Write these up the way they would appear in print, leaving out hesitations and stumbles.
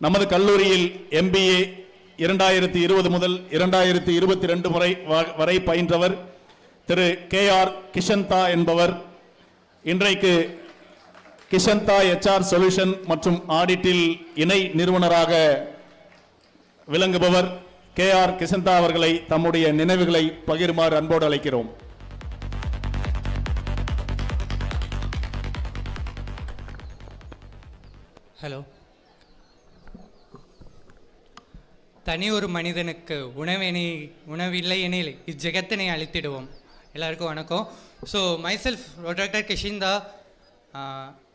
நமது கல்லூரியில் MBA 2020 முதல் 2022 வரை பயின்றவர் திரு KR கிஷன்தா என்பவர் இன்றைக்கு கிஷன்தா HR சொல்யூஷன் மற்றும் ஆடிட்டில் இணை நிறுவனராக விளங்குபவர் KR கிஷன்தா அவர்களை தம்முடைய நினைவுகளை பகிருமாறு அன்போடு அழைக்கிறோம். ஹலோ. தனி ஒரு மனிதனுக்கு உணவில்லை எனில் இஜகத்தினை அழித்திடுவோம். எல்லாருக்கும் வணக்கம். So myself rotaractor Kishinda.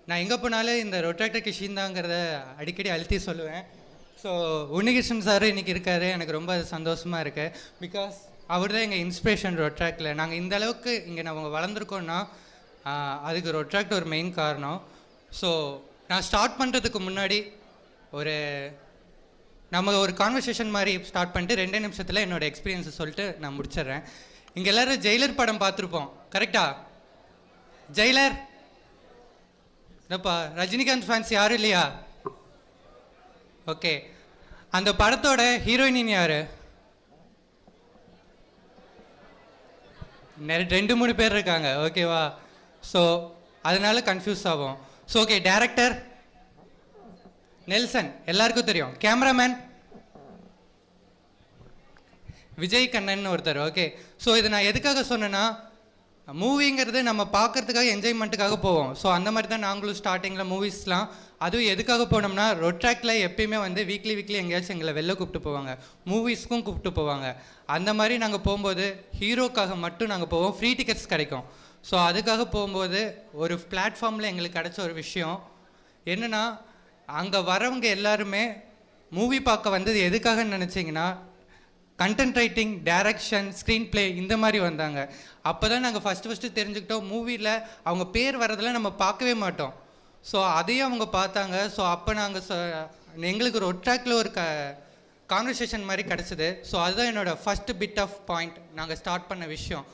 நான் எங்கே போனாலும் இந்த ரொட்ராக்டர் கிஷிந்தாங்கிறத அடிக்கடி அழுத்தி சொல்லுவேன். ஸோ உன்னிகிருஷ்ணன் சார் இன்றைக்கி இருக்கார், எனக்கு ரொம்ப சந்தோஷமாக இருக்குது. பிகாஸ் அவர் தான் எங்கள் இன்ஸ்பிரேஷன் ரொட்ராக்டில். நாங்கள் இந்த அளவுக்கு இங்கே நம்ம வளர்ந்துருக்கோன்னா அதுக்கு ரொட்ராக்ட் ஒரு மெயின் காரணம். ஸோ நான் ஸ்டார்ட் பண்ணுறதுக்கு முன்னாடி நம்ம ஒரு கான்வர்சேஷன் மாதிரி ஸ்டார்ட் பண்ணிட்டு 2 நிமிஷத்தில் என்னோடய எக்ஸ்பீரியன்ஸை சொல்லிட்டு நான் முடிச்சிடுறேன். இங்கே எல்லோரும் ஜெயிலர் படம் பார்த்துருப்போம், கரெக்டா? ஜெயிலர் என்னப்பா, ரஜினிகாந்த் ஃபேன்ஸ் யாரும் இல்லையா? ஓகே. அந்த படத்தோட ஹீரோயின் யார்? 2-3 பேர் இருக்காங்க, ஓகேவா? ஸோ அதனால கன்ஃபியூஸ் ஆகும். ஸோ ஓகே, டைரக்டர் நெல்சன் எல்லாருக்கும் தெரியும். கேமராமேன் விஜய் கண்ணன் ஒருத்தர். ஓகே. ஸோ இது நான் எதுக்காக சொன்னேன்னா, மூவிங்கிறது நம்ம பார்க்கறதுக்காக என்ஜாய்மெண்ட்டுக்காக போவோம். ஸோ அந்த மாதிரி தான் நாங்களும் ஸ்டார்டிங்கில் மூவிஸ்லாம் அதுவும் எதுக்காக போனோம்னா, ரொட்ராக்டில் எப்பயுமே வந்து வீக்லி எங்கேயாச்சும் எங்களை வெளில கூப்பிட்டு போவாங்க, மூவிஸ்க்கும் கூப்பிட்டு போவாங்க. அந்த மாதிரி நாங்கள் போகும்போது ஹீரோக்காக மட்டும் நாங்கள் போவோம், ஃப்ரீ டிக்கெட்ஸ் கிடைக்கும். ஸோ அதுக்காக போகும்போது ஒரு பிளாட்ஃபார்மில் எங்களுக்கு கிடைச்ச ஒரு விஷயம் என்னென்னா, அங்கே வரவங்க எல்லாருமே மூவி பார்க்க வந்தது எதுக்காகன்னு நினச்சிங்கன்னா, content writing, direction, screen play இந்த மாதிரி வந்தாங்க. அப்போ தான் நாங்கள் ஃபஸ்ட்டு தெரிஞ்சுக்கிட்டோம், மூவியில் அவங்க பேர் வரதெல்லாம் நம்ம பார்க்கவே மாட்டோம். ஸோ அதையும் அவங்க பார்த்தாங்க. ஸோ அப்போ நாங்கள் எங்களுக்கு ஒரு ரொட்ராக்டில் ஒரு கான்வர்சேஷன் மாதிரி கிடச்சிது. ஸோ அதுதான் என்னோடய ஃபஸ்ட்டு பிட் ஆஃப் பாயிண்ட் நாங்கள் ஸ்டார்ட் பண்ண விஷயம்.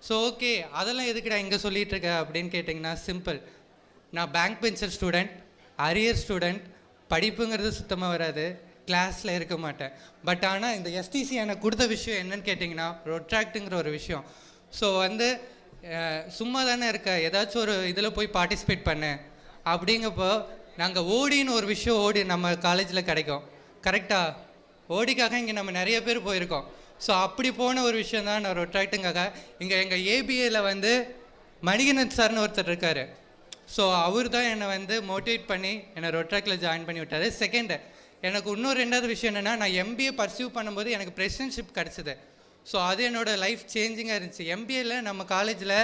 ஸோ ஓகே, அதெல்லாம் எதுக்குடா இங்கே சொல்லிகிட்டு இருக்க அப்படின்னு கேட்டிங்கன்னா, சிம்பிள். நான் back bencher student, arrear student, படிப்புங்கிறது சுத்தமாக வராது, கிளாஸில் இருக்க மாட்டேன். பட் ஆனால் இந்த STC எனக்கு கொடுத்த விஷயம் என்னன்னு கேட்டிங்கன்னா, ரொட்ராக்டுங்கிற ஒரு விஷயம். ஸோ வந்து சும்மா தானே இருக்க, ஏதாச்சும் ஒரு இதில் போய் பார்ட்டிசிபேட் பண்ணு அப்படிங்கப்போ நாங்கள் ஓடின்னு ஒரு விஷயம் நம்ம காலேஜில் கிடைக்கும், கரெக்டாக? ஓடிக்காக இங்கே நம்ம நிறைய பேர் போயிருக்கோம். ஸோ அப்படி போன ஒரு விஷயம் தான் நான் ரொட்ராக்டுங்காக. இங்கே எங்கள் ABAவில் வந்து மணிகண்டன் சார்னு ஒருத்தர் இருக்கார். ஸோ அவர் தான் என்னை வந்து மோட்டிவேட் பண்ணி என்னை ரொட்ராக்டில் ஜாயின் பண்ணி விட்டார். செகண்டு, எனக்கு இன்னும் 2வது விஷயம் என்னென்னா, நான் MBA பர்சியூ பண்ணும்போது எனக்கு பிரசிடென்ட்ஷிப் கிடச்சிது. ஸோ அது என்னோடய லைஃப் சேஞ்சிங்காக இருந்துச்சு. MBAவில் நம்ம காலேஜில்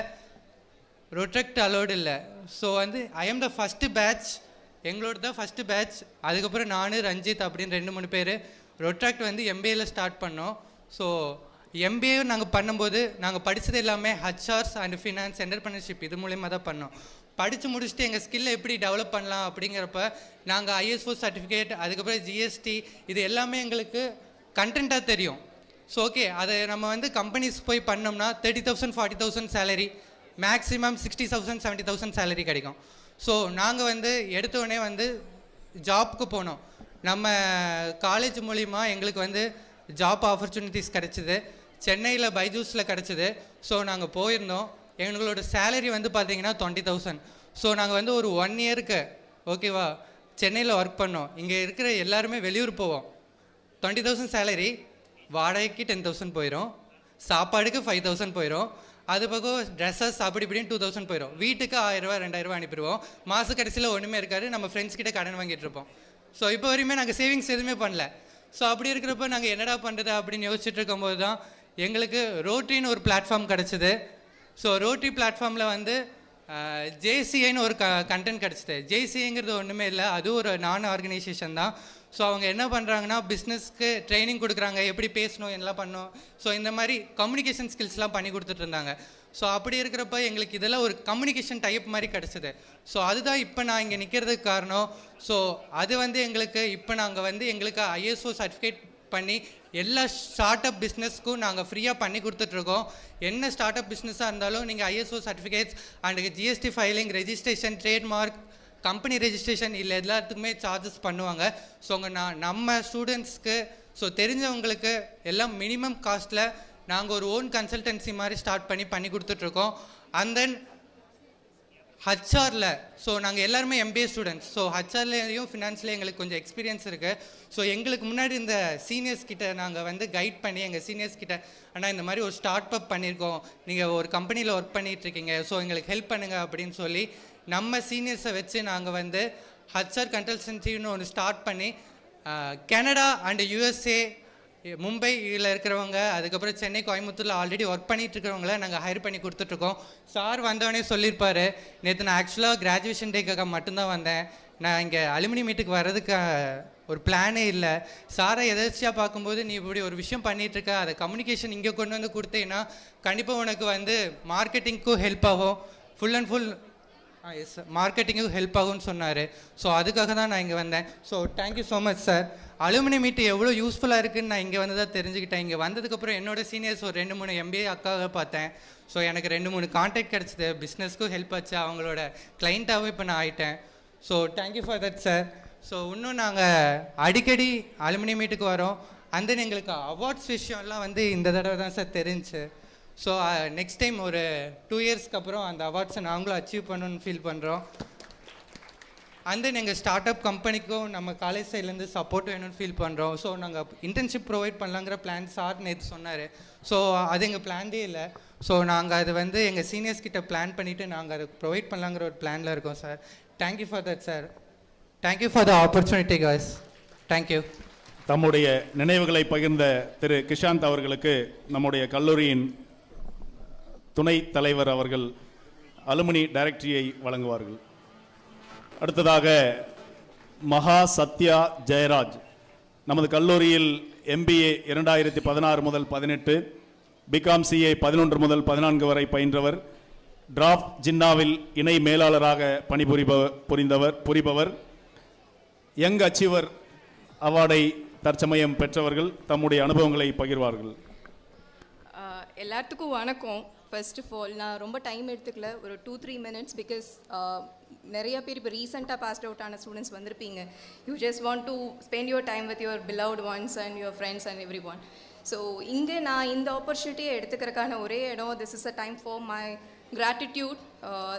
ரொட்ராக்ட் அலோடு இல்லை. ஸோ வந்து I am the first batch, எங்களோட தான் ஃபஸ்ட்டு பேட்ச். அதுக்கப்புறம் நான், ரஞ்சித் அப்படின்னு 2-3 பேர் ரொட்ராக்ட் வந்து MBAவில் ஸ்டார்ட் பண்ணோம். ஸோ MBA நாங்கள் பண்ணும்போது நாங்கள் படித்தது எல்லாமே HRs அண்ட் ஃபினான்ஸ், என்டர்பிரினர்ஷிப் இது மூலயமா தான் பண்ணோம். படித்து முடிச்சுட்டு எங்கள் ஸ்கில்லை எப்படி டெவலப் பண்ணலாம் அப்படிங்கிறப்ப நாங்கள் ISO சர்டிஃபிகேட், அதுக்கப்புறம் GST இது எல்லாமே எங்களுக்கு கண்டென்ட்டாக தெரியும். ஸோ ஓகே, அதை நம்ம வந்து கம்பெனிஸ் போய் பண்ணோம்னா 30,000 40,000 சேலரி, மேக்ஸிமம் 60,000 70,000 சேலரி கிடைக்கும். ஸோ நாங்கள் வந்து எடுத்தோடனே வந்து ஜாப்புக்கு போனோம். நம்ம காலேஜ் மூலிமா எங்களுக்கு வந்து ஜாப் ஆப்பர்ச்சுனிட்டிஸ் கிடச்சிது. சென்னையில் பைஜூஸில் கிடச்சிது. ஸோ நாங்கள் போயிருந்தோம். எங்களோட சேலரி வந்து பார்த்திங்கன்னா 20,000. ஸோ நாங்கள் வந்து ஒரு 1 இயருக்கு ஓகேவா சென்னையில் ஒர்க் பண்ணோம். இங்கே இருக்கிற எல்லாருமே வெளியூர் போவோம். 20,000 சேலரி, வாடகைக்கு 10,000 போயிடும், சாப்பாடுக்கு 5,000 போயிடும், அது பக்கம் ட்ரெஸ்ஸஸ் அப்படி இப்படின்னு 2,000 போயிடும். வீட்டுக்கு 1000 2,000 அனுப்பிடுவோம். மாத கடைசியில் ஒன்றுமே இருக்காது, நம்ம ஃப்ரெண்ட்ஸ் கிட்ட கடன் வாங்கிட்டு இருப்போம். ஸோ இப்போ வரையுமே நாங்கள் சேவிங்ஸ் எதுவுமே பண்ணல. ஸோ அப்படி இருக்கிறப்ப நாங்கள் என்னடா பண்ணுறது அப்படின்னு யோசிச்சுட்டு இருக்கும்போது தான் எங்களுக்கு ரோட்ரின்னு ஒரு பிளாட்ஃபார்ம் கிடச்சிது. ஸோ ரோட்ரி பிளாட்ஃபார்மில் வந்து JCIன்னு ஒரு கண்டென்ட் கிடச்சிது. JCIங்கிறது ஒன்றுமே இல்லை, அது ஒரு ஆர்கனைசேஷன் தான். ஸோ அவங்க என்ன பண்ணுறாங்கன்னா, பிஸ்னஸ்க்கு ட்ரைனிங் கொடுக்குறாங்க, எப்படி பேசணும், எல்லாம் பண்ணணும். ஸோ இந்த மாதிரி கம்யூனிகேஷன் ஸ்கில்ஸ்லாம் பண்ணி கொடுத்துட்டு இருந்தாங்க. ஸோ அப்படி இருக்கிறப்ப எங்களுக்கு இதெல்லாம் ஒரு கம்யூனிகேஷன் டைப் மாதிரி கிடச்சிது. ஸோ அதுதான் இப்போ நான் இங்கே நிற்கிறதுக்கு காரணம். ஸோ அது வந்து எங்களுக்கு இப்போ நாங்கள் வந்து எங்களுக்கு ISO சர்டிஃபிகேட் பண்ணி எல்லா ஸ்டார்ட் அப் பிஸ்னஸ்க்கும் நாங்கள் ஃப்ரீயாக பண்ணி கொடுத்துட்ருக்கோம். என்ன ஸ்டார்ட் அப் பிஸ்னஸாக இருந்தாலும் நீங்கள் ISO certificates and GST filing, registration, trademark, company registration இல்லை எல்லாத்துக்குமே சார்ஜஸ் பண்ணுவாங்க. ஸோ நம்ம ஸ்டூடெண்ட்ஸ்க்கு ஸோ தெரிஞ்சவங்களுக்கு எல்லாம் மினிமம் காஸ்ட்டில் நாங்கள் ஒரு ஓன் கன்சல்டன்சி மாதிரி ஸ்டார்ட் பண்ணி கொடுத்துட்ருக்கோம். அண்ட் தென் ஹச்ஆரில் ஸோ நாங்கள் எல்லாருமே எம்பிஏ ஸ்டூடெண்ட்ஸ். ஸோ ஹச்ஆர்லேயும் ஃபினான்ஸ்லேயும் எங்களுக்கு கொஞ்சம் எக்ஸ்பீரியன்ஸ் இருக்குது. ஸோ எங்களுக்கு முன்னாடி இந்த சீனியர்ஸ் கிட்ட நாங்கள் வந்து கைட் பண்ணி எங்கள் சீனியர்ஸ் கிட்ட ஆனால் இந்த மாதிரி ஒரு ஸ்டார்ட் அப் பண்ணியிருக்கோம், நீங்கள் ஒரு கம்பெனியில் ஒர்க் பண்ணிகிட்ருக்கீங்க, ஸோ எங்களுக்கு ஹெல்ப் பண்ணுங்கள் அப்படின்னு சொல்லி நம்ம சீனியர்ஸை வச்சு நாங்கள் வந்து ஹச்ஆர் கன்சல்டன்சின்னு ஒன்று ஸ்டார்ட் பண்ணி கனடா அண்ட் யூஎஸ்ஏ மும்பையில் இருக்கிறவங்க அதுக்கப்புறம் சென்னை கோயம்புத்தூரில் ஆல்ரெடி ஒர்க் பண்ணிட்டு இருக்கிறவங்கள நாங்கள் ஹையர் பண்ணி கொடுத்துட்ருக்கோம். சார் வந்தவொடனே சொல்லியிருப்பார், நேற்று நான் ஆக்சுவலாக கிராஜுவேஷன் டேக்காக மட்டும்தான் வந்தேன், நான் இங்கே அலுமினி மீட்டுக்கு வர்றதுக்கு ஒரு பிளானே இல்லை. சாரை எதாச்சியாக பார்க்கும்போது நீ இப்படி ஒரு விஷயம் பண்ணிகிட்ருக்க, அதை கம்யூனிகேஷன் இங்கே கொண்டு வந்து கொடுத்தேன்னா கண்டிப்பாக உனக்கு வந்து மார்க்கெட்டிங்க்கும் ஹெல்ப் ஆகும், ஃபுல் அண்ட் ஃபுல் எஸ் மார்க்கெட்டிங்கும் ஹெல்ப் ஆகும்னு சொன்னார். ஸோ அதுக்காக தான் நான் இங்கே வந்தேன். So thank you so much sir. Alumni meet எவ்வளோ யூஸ்ஃபுல்லாக இருக்குதுன்னு நான் இங்கே வந்து தான் தெரிஞ்சுக்கிட்டேன். இங்கே வந்ததுக்கப்புறம் என்னோட சீனியர்ஸ் ஒரு 2-3 எம்பிஏ அக்காவை பார்த்தேன். ஸோ எனக்கு 2-3 கான்டாக்ட் கிடச்சிது, பிஸ்னஸ்க்கும் ஹெல்ப் ஆச்சு, அவங்களோட கிளைண்ட்டாகவும் இப்போ நான் ஆகிட்டேன். So thank you for that sir. So இன்னும் நாங்கள் அடிக்கடி அலுமினி மீட்டுக்கு வரோம். அண்ட் தென் எங்களுக்கு அவார்ட்ஸ் விஷயம்லாம் வந்து இந்த தடவை தான் சார் தெரிஞ்சு. ஸோ நெக்ஸ்ட் டைம் ஒரு 2 இயர்ஸ்க்கு அப்புறம் அந்த அவார்ட்ஸை நாங்களும் அச்சீவ் பண்ணணும்னு ஃபீல் பண்ணுறோம். அண்ட் தென் எங்கள் ஸ்டார்ட் அப் கம்பெனிக்கும் நம்ம காலேஜ் சைட்லேருந்து சப்போர்ட் வேணும்னு ஃபீல் பண்ணுறோம். ஸோ நாங்கள் இன்டர்ன்ஷிப் ப்ரொவைட் பண்ணலாங்கிற பிளான் சார் நேற்று சொன்னார். ஸோ அது எங்கள் பிளான்டே இல்லை. ஸோ நாங்கள் அது வந்து எங்கள் சீனியர்ஸ் கிட்ட பிளான் பண்ணிவிட்டு நாங்கள் அதை ப்ரொவைட் பண்ணலாங்கிற ஒரு பிளானில் இருக்கோம் sir. Thank you for that sir. Thank you for the opportunity guys. Thank you. தம்முடைய நினைவுகளை பகிர்ந்த திரு கிஷாந்த் அவர்களுக்கு நம்முடைய கல்லூரியின் துணைத் தலைவர் அவர்கள் அலுமினி டைரக்டரியை வழங்குவார்கள். அடுத்ததாக மகா சத்யா ஜெயராஜ் நமது கல்லூரியில் MBA 2016 முதல் 18, பிகாம் CA 11 முதல் 14 வரை பயின்றவர். டிராப் ஜின்னாவில் இணை மேலாளராக புரிபவர். யங் அச்சீவர் அவார்டை தற்சமயம் பெற்றவர்கள் தம்முடைய அனுபவங்களை பகிர்வார்கள். எல்லாத்துக்கும் வணக்கம். ஃபர்ஸ்ட் ஆஃப் ஆல் நான் ரொம்ப டைம் எடுத்துக்கல, ஒரு 2-3 minutes, பிகாஸ் நிறைய பேர் இப்போ ரீசெண்டாக பாஸ்ட் அவுட் ஆன ஸ்டூடெண்ட்ஸ் வந்திருப்பீங்க. You just want to spend your time with your beloved ones and your friends and everyone. So இங்கே நான் இந்த ஆப்பர்ச்சுனிட்டியை எடுத்துக்கிறதுக்கான ஒரே இடம், this is a time for my gratitude.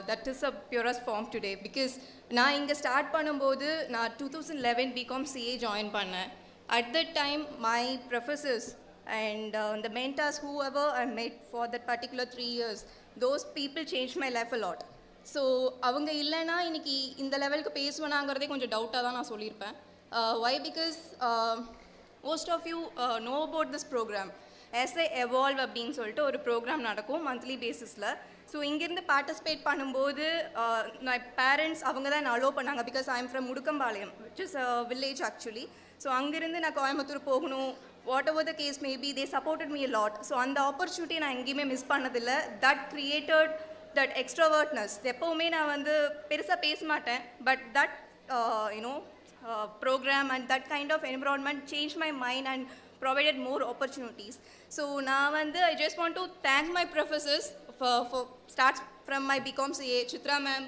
That is a purest form today, because நான் இங்கே start பண்ணும்போது நான் 2011 BCom CA ஜாயின் பண்ணேன். At that time my professors and the mentors whoever I met for that particular 3 years, those people changed my life a lot. So அவங்க இல்லைன்னா இன்னைக்கு இந்த லெவலுக்கு பேசுவேனாங்கிறதே கொஞ்சம் டவுட்டாக தான் நான் சொல்லியிருப்பேன். Why? Because most of you know about this program. Essay Evolve அப்படின்னு சொல்லிட்டு ஒரு ப்ரோக்ராம் நடக்கும் மந்த்லி பேசிஸில். ஸோ இங்கேருந்து பார்ட்டிசிபேட் பண்ணும்போது my parents அவங்க தான் அலோவ் பண்ணாங்க, because I am from Mudukkampalayam, which is a village actually. So அங்கேருந்து நான் கோயம்புத்தூர் போகணும், whatever the case maybe, they supported me lot. So அந்த ஆப்பர்ச்சுனிட்டி நான் எங்கேயுமே மிஸ் பண்ணதில்லை. That created that extrovertness. எப்போவுமே நான் வந்து பெருசாக பேச மாட்டேன், but that program and that kind of environment changed my mind and provided more opportunities. So now I just want to thank my professors for starts from my BCom CA, Chitra ma'am,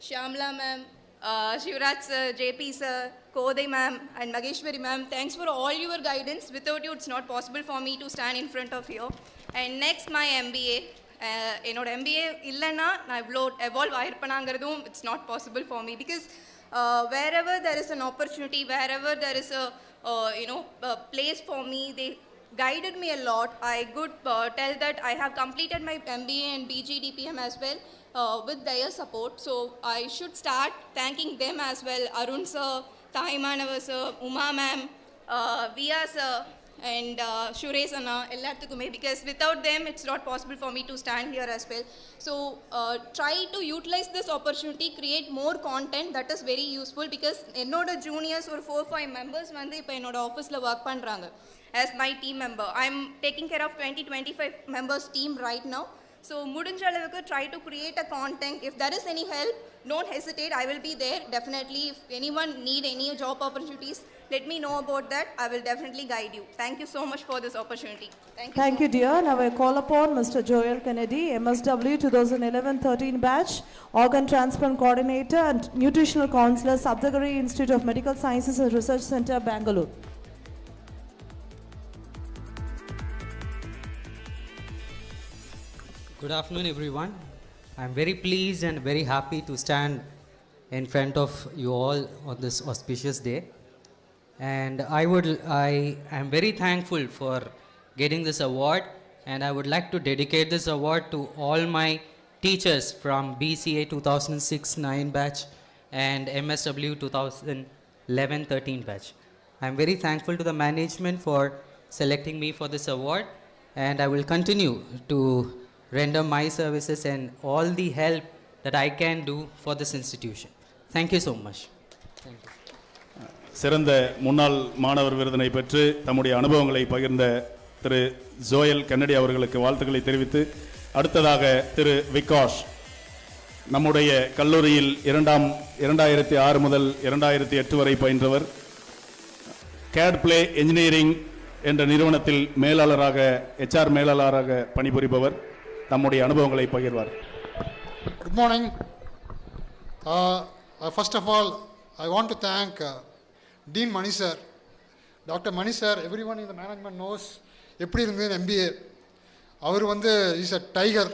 Shyamla ma'am, Shivraj sir, JP sir, Kodai ma'am and Mageshwari ma'am. Thanks for all your guidance. Without you it's not possible for me to stand in front of you. And next my MBA. என்னோட MBA இல்லைன்னா நான் இவ்வளோ evolve ஆகிருப்பேனாங்கிறதும் it's not possible for me, because wherever there is an opportunity, wherever there is a place for me, they guided me a lot. I could tell that I have completed my MBA and BG DPM as well with their support. So I should start thanking them as well. Arun sir, Thaimanava sir, Uma ma'am, Via sir and Suresh Anna, ellathukume, because without them it's not possible for me to stand here as well. So try to utilize this opportunity, create more content that is very useful, because ennoda juniors or 4-5 members வந்து இப்போ என்னோட ஆஃபீஸில் work பண்ணுறாங்க as my team member. I'm taking care of 20-25 members team right now. So முடிஞ்ச அளவுக்கு try to create a content. If there is any help, don't hesitate, I will be there definitely. If anyone need any job opportunities, let me know about that. I will definitely guide you. Thank you so much for this opportunity. Thank you. Thank you, dear. Now I call upon Mr. Joel Kennedy, MSW 2011-13 batch, organ transplant coordinator and nutritional counselor, Saptagiri Institute of Medical Sciences and Research Center, Bangalore. Good afternoon, everyone. I'm very pleased and very happy to stand in front of you all on this auspicious day. And I am very thankful for getting this award, and I would like to dedicate this award to all my teachers from BCA 2006-9 batch and MSW 2011-13 batch. I'm very thankful to the management for selecting me for this award, and I will continue to render my services and all the help that I can do for this institution. Thank you so much. Thank you. சிறந்த முன்னாள் மாணவர் விருதினை பெற்று தம்முடைய அனுபவங்களை பகிர்ந்த திரு Joel Kennedy அவர்களுக்கு வாழ்த்துக்களை தெரிவித்து, அடுத்ததாக திரு விகாஷ், நம்முடைய கல்லூரியில் 2006 முதல் 2008 வரை பயின்றவர். கேட் பிளே என்ஜினியரிங் என்ற நிறுவனத்தில் மேலாளராக HR மேலாளராக பணிபுரிபவர். நம்முடைய அனுபவங்களை பகிர்வார். Good morning. First of all, I want to thank Dean Mani sir. Dr. Mani sir, everyone in the management knows எப்படி இருந்தது MBA. அவர் வந்து is a tiger.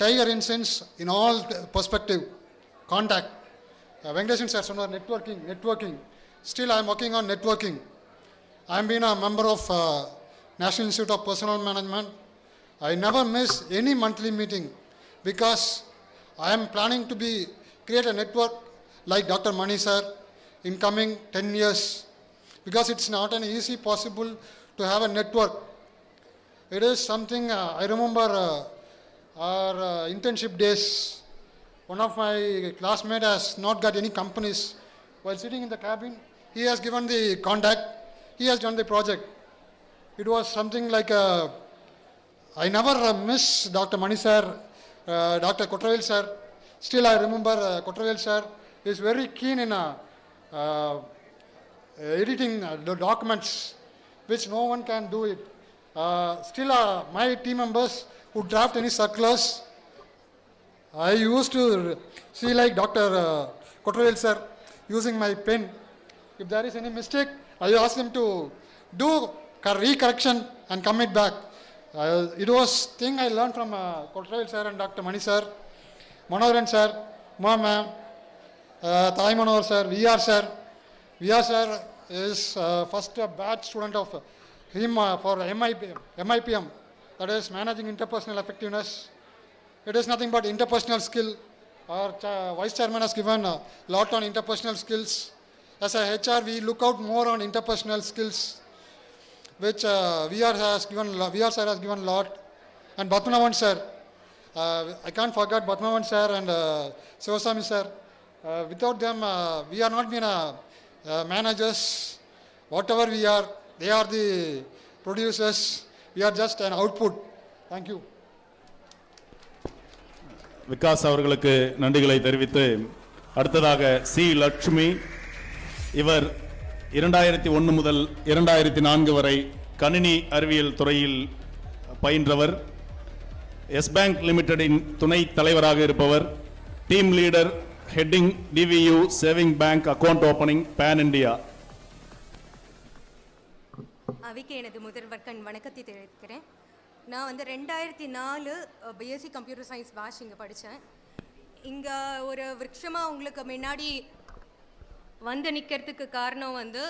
Tiger in sense in all perspective, contact. Venkatesan sir சொன்னார் networking. Still I am working on networking. I am been a member of National Institute of Personnel Management. I never miss any monthly meeting because I am planning to create a network like Dr. Mani sir in coming 10 years, because it's not an easy possible to have a network. It is something I remember our internship days. One of my classmates has not got any companies. While sitting in the cabin, he has given the contact, he has done the project. It was something like I never miss Dr. Mani sir, Dr. Kotravel sir. Still I remember Kotravel sir is very keen in editing the documents, which no one can do it. Still my team members who draft any circulars, I used to see like Dr. Kotravel sir using my pen. If there is any mistake, I ask them to do recorrection and come it back. It was thing I learned from Kotravel sir and Dr. Mani sir, Manoharan sir, ma'am, Thai Manohar sir, VR sir. VR sir is first batch student of him for MIPM, that is Managing Interpersonal Effectiveness. It is nothing but interpersonal skill. Our vice chairman has given a lot on interpersonal skills. As a HR, we look out more on interpersonal skills, which VR sir has given a lot. And Batmanavan sir, I can't forget Batmanavan sir and Sivasamy sir. Without them, we are not been managers. Whatever we are, they are the producers. We are just an output. Thank you. Vikas அவர்களுக்கு நன்றிகளை தெரிவித்து, அடுத்ததாக C Lakshmi. இவர் 2001 முதல் 2004 வரை கணினி அறிவியல் துறையில் பயின்றவர். எஸ் பேங்க் லிமிடெடின் துணை தலைவராக இருப்பவர். Team leader, heading DVU saving bank account opening pan India. அவிக்கு எனது முதல்வர்கண் வணக்கத்தை தெரிவிக்கிறேன். நான் வந்து 2004 பிஎஸ்சி கம்ப்யூட்டர் சயின்ஸ் பேட்ச் இங்கே படித்தேன். இங்கே ஒரு விருட்சமாக உங்களுக்கு முன்னாடி வந்து நிற்கிறதுக்கு காரணம் வந்து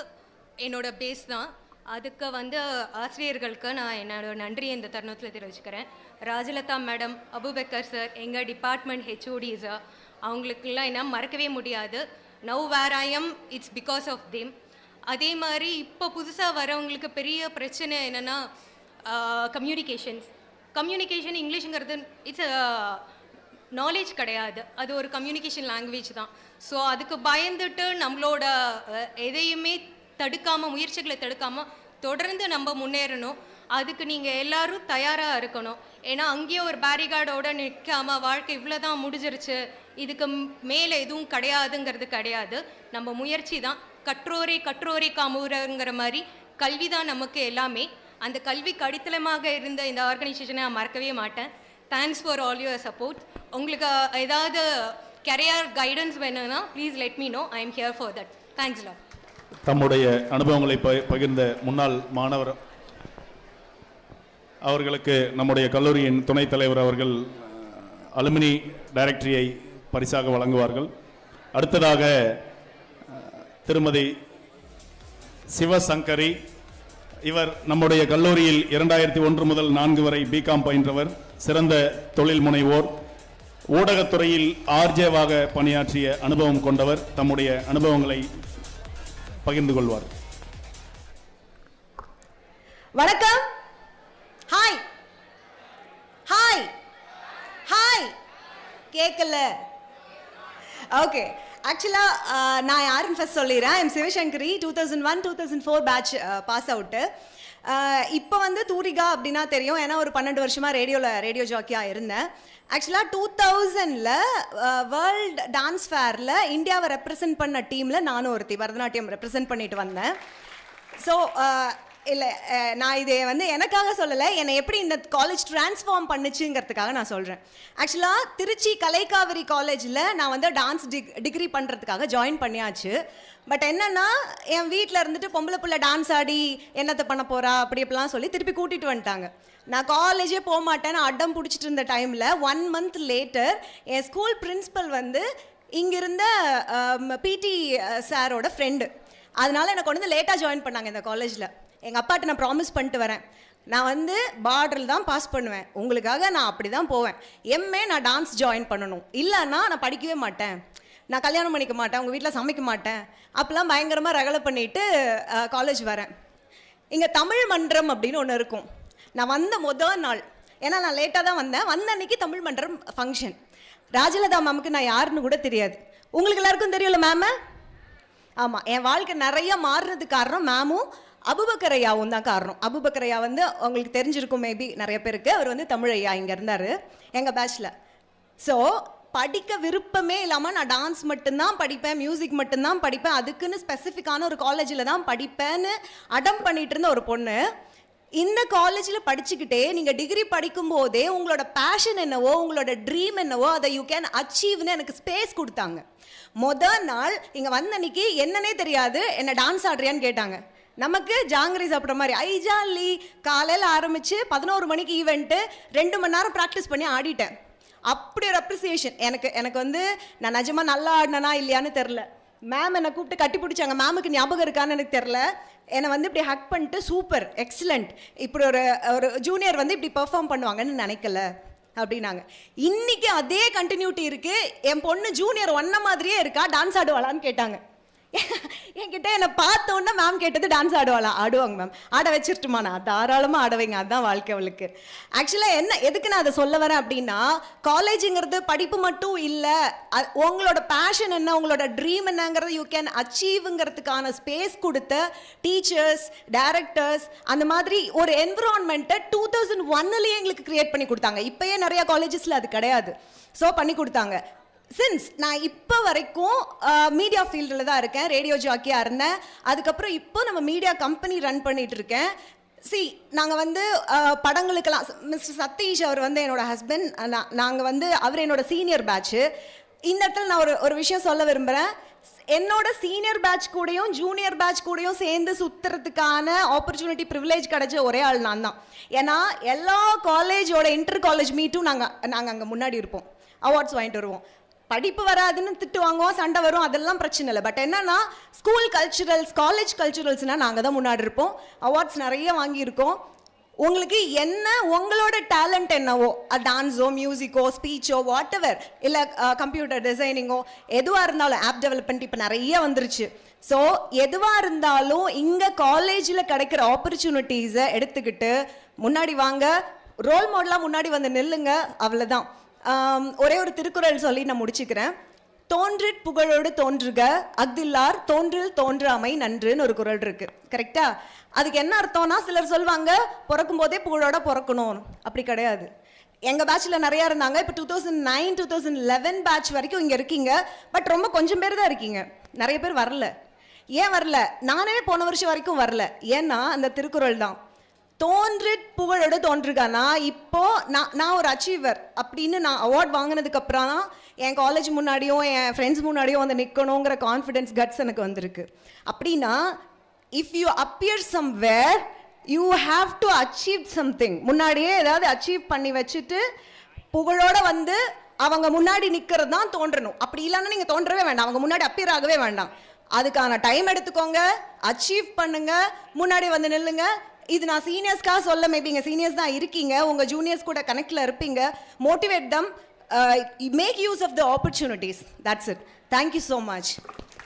என்னோட பேஸ் தான். அதுக்கு வந்து ஆசிரியர்களுக்கு நான் என்னோட நன்றியை இந்த தருணத்தில் தெரிவிச்சுக்கிறேன். ராஜலதா மேடம், அபுபக்கர் சார், எங்கள் டிபார்ட்மெண்ட் HOD சார், அவங்களுக்கெல்லாம் என்ன மறக்கவே முடியாது. Now where I am, it's because of them. அதே மாதிரி இப்போ புதுசாக வரவங்களுக்கு பெரிய பிரச்சனை என்னென்னா கம்யூனிகேஷன் இங்கிலீஷுங்கிறது இட்ஸ் நாலேஜ் கிடையாது, அது ஒரு கம்யூனிகேஷன் லாங்குவேஜ் தான். ஸோ அதுக்கு பயந்துட்டு நம்மளோட எதையுமே தடுக்காமல், முயற்சிகளை தடுக்காமல் தொடர்ந்து நம்ம முன்னேறணும். அதுக்கு நீங்கள் எல்லோரும் தயாராக இருக்கணும். ஏன்னா அங்கேயே ஒரு பேரிகார்டோடு நிற்காமல் வாழ்க்கை இவ்வளோ தான் முடிஞ்சிருச்சு, இதுக்கு மேலே எதுவும் கிடையாதுங்கிறது கிடையாது. நம்ம முயற்சி தான். கற்றோரை காமுறங்கிற மாதிரி கல்வி தான் நமக்கு எல்லாமே. அந்த கல்விக்கு அடித்தளமாக இருந்த இந்த ஆர்கனைசேஷனை நான் மறக்கவே மாட்டேன். Thanks for all your support. உங்களுக்கு ஏதாவது கரியர் கைடன்ஸ் வேணும்னா please let me know. I am here for that. Thanks lot. தம்முடைய அனுபவங்களை பகிர்ந்த முன்னாள் மாணவர் அவர்களுக்கு நம்முடைய கல்லூரியின் துணைத் தலைவர் அவர்கள் அலுமினி டைரக்டரியை பரிசாக வழங்குவார்கள். அடுத்ததாக திருமதி சிவசங்கரி, இவர் நம்முடைய கல்லூரியில் 2001 முதல் 4 வரை பிகாம் பயின்றவர், சிறந்த தொழில் முனைவோர், ஊடகத்துறையில் ஆர்ஜேவாக பணியாற்றிய அனுபவம் கொண்டவர். தம்முடைய அனுபவங்களை பகிர்ந்து கொள்வார். வணக்கம். Hi hi hi. கேட்கல? ஓகே. ஆக்சுவலாக நான் யாருன்னு ஃபஸ்ட் சொல்லிடுறேன். I am Sivasankari. 2001-2004 batch pass out. இப்போ வந்து தூரிகா அப்படின்னா தெரியும், ஏன்னா ஒரு 12 வருஷமாக ரேடியோ ஜாக்கியாக இருந்தேன். ஆக்சுவலாக 2000 வேர்ல்டு டான்ஸ் ஃபேரில் இந்தியாவை ரெப்ரசன்ட் பண்ண டீமில் நானும் ஒருத்தி பரதநாட்டியம் ரெப்ரசன்ட் பண்ணிட்டு வந்தேன். ஸோ இல்லை, நான் இதை வந்து எனக்காக சொல்லலை, என்னை எப்படி இந்த காலேஜ் ட்ரான்ஸ்ஃபார்ம் பண்ணுச்சுங்கிறதுக்காக நான் சொல்கிறேன். ஆக்சுவலாக திருச்சி கலைக்காவிரி காலேஜில் நான் வந்து டான்ஸ் டிகிரி பண்ணுறதுக்காக ஜாயின் பண்ணியாச்சு. பட் என்னென்னா என் வீட்டில் இருந்துட்டு பொம்பளை பிள்ளை டான்ஸ் ஆடி என்னத்தை பண்ண போகிறா அப்படி இப்படிலாம் சொல்லி திருப்பி கூட்டிகிட்டு வந்துட்டாங்க. நான் காலேஜே போக மாட்டேன்னு அடம் பிடிச்சிட்டு இருந்த டைமில் 1 month லேட்டர் என் ஸ்கூல் பிரின்ஸிபல் வந்து இங்கிருந்த பிடி சாரோட ஃப்ரெண்டு, அதனால எனக்கு கொண்டு வந்து லேட்டாக ஜாயின் பண்ணாங்க இந்த காலேஜில். எங்கள் அப்பாட்ட நான் ப்ராமிஸ் பண்ணிட்டு வரேன், நான் வந்து பார்டரில் தான் பாஸ் பண்ணுவேன், உங்களுக்காக நான் அப்படி தான் போவேன், எம்ஏ நான் டான்ஸ் ஜாயின் பண்ணணும், இல்லைன்னா நான் படிக்கவே மாட்டேன், நான் கல்யாணம் பண்ணிக்க மாட்டேன், உங்கள் வீட்டில் சமைக்க மாட்டேன், அப்போலாம் பயங்கரமாக ரகலை பண்ணிவிட்டு காலேஜ் வரேன். இங்கே தமிழ் மன்றம் அப்படின்னு ஒன்று இருக்கும். நான் வந்த முதல் நாள், ஏன்னா நான் லேட்டாக தான் வந்தேன், வந்த அன்னைக்கு தமிழ் மன்றம் ஃபங்க்ஷன். ராஜலதா மேமுக்கு நான் யாருன்னு கூட தெரியாது. உங்களுக்கு எல்லாருக்கும் தெரியும்ல மேம? ஆமாம், என் வாழ்க்கை நிறைய மாறுறதுக்கு காரணம் மேமும் அபுபக்கர் ஐயாவும் தான் காரணம். அபுபக்கர் ஐயா வந்து உங்களுக்கு தெரிஞ்சிருக்கும் மேபி நிறைய பேருக்கு. அவர் வந்து தமிழ் ஐயா இங்கே இருந்தார் எங்கள் பேட்சில். ஸோ படிக்க விருப்பமே இல்லாமல் நான் டான்ஸ் மட்டும்தான் படிப்பேன், மியூசிக் மட்டும்தான் படிப்பேன், அதுக்குன்னு ஸ்பெசிஃபிக்கான ஒரு காலேஜில் தான் படிப்பேன்னு அடம் பண்ணிட்டு இருந்த ஒரு பொண்ணு இந்த காலேஜில் படிச்சுக்கிட்டே நீங்கள் டிகிரி படிக்கும் போதே உங்களோட பேஷன் என்னவோ உங்களோட ட்ரீம் என்னவோ அதை யூ கேன் அச்சீவ்னு எனக்கு ஸ்பேஸ் கொடுத்தாங்க. முதல் நாள் இங்கே வந்த அன்னைக்கு என்னன்னே தெரியாது, என்ன டான்ஸ் ஆடுறியான்னு கேட்டாங்க. நமக்கு ஜாங்கிரி சாப்பிட்ற மாதிரி ஐஜாலி காலையில் ஆரம்பித்து 11 மணிக்கு ஈவெண்ட்டு 2 மணி நேரம் ப்ராக்டிஸ் பண்ணி ஆடிட்டேன். அப்படி ஒரு அப்ரிசியேஷன் எனக்கு வந்து நான் நிஜமாக நல்லா ஆடினா இல்லையான்னு தெரில. மேம் என்னை கூப்பிட்டு கட்டி பிடிச்சாங்க. மேமுக்கு ஞாபகம் இருக்கான்னு எனக்கு தெரில. என்னை வந்து இப்படி ஹக் பண்ணிட்டு சூப்பர் எக்ஸலண்ட், இப்படி ஒரு ஜூனியர் வந்து இப்படி பெர்ஃபார்ம் பண்ணுவாங்கன்னு நினைக்கல அப்படின்னாங்க. இன்னைக்கு அதே கண்டினியூட்டி இருக்குது. என் பொண்ணு ஜூனியர் ஒன்ன மாதிரியே இருக்கா, டான்ஸ் ஆடுவாளான்னு கேட்டாங்க. என்கிட்ட என்னை பார்த்தோன்னா மேம் கேட்டது டான்ஸ் ஆடுவாளா? ஆடுவாங்க மேம். ஆட வச்சிருட்டுமா? நான் தாராளமாக ஆடுவேங்க, அதுதான் வாழ்க்கை அவளுக்கு. ஆக்சுவலாக எதுக்கு நான் அதை சொல்ல வரேன் அப்படின்னா, காலேஜுங்கிறது படிப்பு மட்டும் இல்லை, உங்களோட பேஷன் என்ன உங்களோட ட்ரீம் என்னங்கிறது யூ கேன் அச்சீவுங்கிறதுக்கான ஸ்பேஸ் கொடுத்த டீச்சர்ஸ், டைரக்டர்ஸ், அந்த மாதிரி ஒரு என்விரான்மெண்ட்டை 2001 எங்களுக்கு கிரியேட் பண்ணி கொடுத்தாங்க. இப்போயே நிறையா காலேஜஸில் அது கிடையாது. ஸோ பண்ணி கொடுத்தாங்க. சின்ஸ் நான் இப்போ வரைக்கும் மீடியா ஃபீல்டில் தான் இருக்கேன், ரேடியோ ஜாக்கியாக இருந்தேன், அதுக்கப்புறம் இப்போ நம்ம மீடியா கம்பெனி ரன் பண்ணிகிட்டு இருக்கேன். நாங்கள் வந்து படங்களுக்கெல்லாம் மிஸ்டர் சதீஷ் அவர் வந்து என்னோட ஹஸ்பண்ட், நாங்கள் வந்து அவர் என்னோட சீனியர் பேட்ச்சு. இந்த இடத்துல நான் ஒரு விஷயம் சொல்ல விரும்புகிறேன். என்னோட சீனியர் பேட்ச் கூடயும் ஜூனியர் பேட்ச் கூடயும் சேர்ந்து சுற்றுறதுக்கான ஆப்பர்ச்சுனிட்டி ப்ரிவிலேஜ் கிடைச்ச ஒரே ஆள் நான் தான். ஏன்னா எல்லா காலேஜோட இன்டர் காலேஜ் மீட்டும் நாங்கள் அங்கே முன்னாடி இருப்போம், அவார்ட்ஸ் வாங்கிட்டு வருவோம். படிப்பு வராதுன்னு திட்டு வாங்குவோம், சண்டை வரும், அதெல்லாம் பிரச்சனை இல்லை. பட் என்னன்னா ஸ்கூல் கல்ச்சுரல்ஸ், காலேஜ் கல்ச்சுரல்ஸ்னால் நாங்கள் தான் முன்னாடி இருப்போம், அவார்ட்ஸ் நிறைய வாங்கியிருக்கோம். உங்களுக்கு என்ன உங்களோட டேலண்ட் என்னவோ, டான்ஸோ மியூசிக்கோ ஸ்பீச்சோ வாட் எவர், இல்லை கம்ப்யூட்டர் டிசைனிங்கோ எதுவாக இருந்தாலும், ஆப் டெவலப்மெண்ட் இப்போ நிறைய வந்துருச்சு. ஸோ எதுவாக இருந்தாலும் இங்கே காலேஜில் கிடைக்கிற ஆப்பர்ச்சுனிட்டிஸை எடுத்துக்கிட்டு முன்னாடி வாங்க, ரோல் மாடலாக முன்னாடி வந்து நில்லுங்க, அவ்வளோதான். ஒரே ஒரு திருக்குறள் சொல்லி நான் முடிச்சுக்கிறேன். தோன்றிற் புகழோடு தோன்றுக அஃதில்லார் தோன்றில் தோன்றாமை நன்றுன்னு ஒரு குறள் இருக்கு, கரெக்டா? அதுக்கு என்ன அர்த்தம்னா, சிலர் சொல்லுவாங்க பிறக்கும் போதே புகழோட பிறக்கணும், அப்படி கிடையாது. எங்கள் பேட்சில் நிறையா இருந்தாங்க. இப்போ 2009, 2011 பேட்ச் வரைக்கும் இங்கே இருக்கீங்க. பட் ரொம்ப கொஞ்சம் பேர் தான் இருக்கீங்க, நிறைய பேர் வரல. ஏன் வரல? நானே போன வருஷம் வரைக்கும் வரல. ஏன்னா அந்த திருக்குறள் தான், தோன்று புகழோட தோன்றுகானா. இப்போ நான் ஒரு அச்சீவர் அப்படின்னு நான் அவார்ட் வாங்கினதுக்கு அப்புறம் தான் என் காலேஜ் முன்னாடியும் என் ஃப்ரெண்ட்ஸ் முன்னாடியும் வந்து நிற்கணுங்கிற கான்ஃபிடென்ஸ் கட்ஸ் எனக்கு வந்திருக்கு. அப்படின்னா if you appear somewhere you have to achieve something. முன்னாடியே ஏதாவது அச்சீவ் பண்ணி வச்சுட்டு புகழோட வந்து அவங்க முன்னாடி நிற்கிறது தான் தோன்றணும். அப்படி இல்லைன்னா நீங்கள் தோன்றவே வேண்டாம், அவங்க முன்னாடி அப்பியர் ஆகவே வேண்டாம். அதுக்கான டைம் எடுத்துக்கோங்க, அச்சீவ் பண்ணுங்க, முன்னாடி வந்து நில்லுங்க. இது நான் சீனியர்ஸ்க்காக சொல்ல, மேபி இங்கே சீனியர்ஸ் தான் இருக்கீங்க, உங்கள் ஜூனியர்ஸ் கூட கனெக்டில் இருப்பீங்க. Motivate them, make use of the opportunities. That's it. Thank you so much.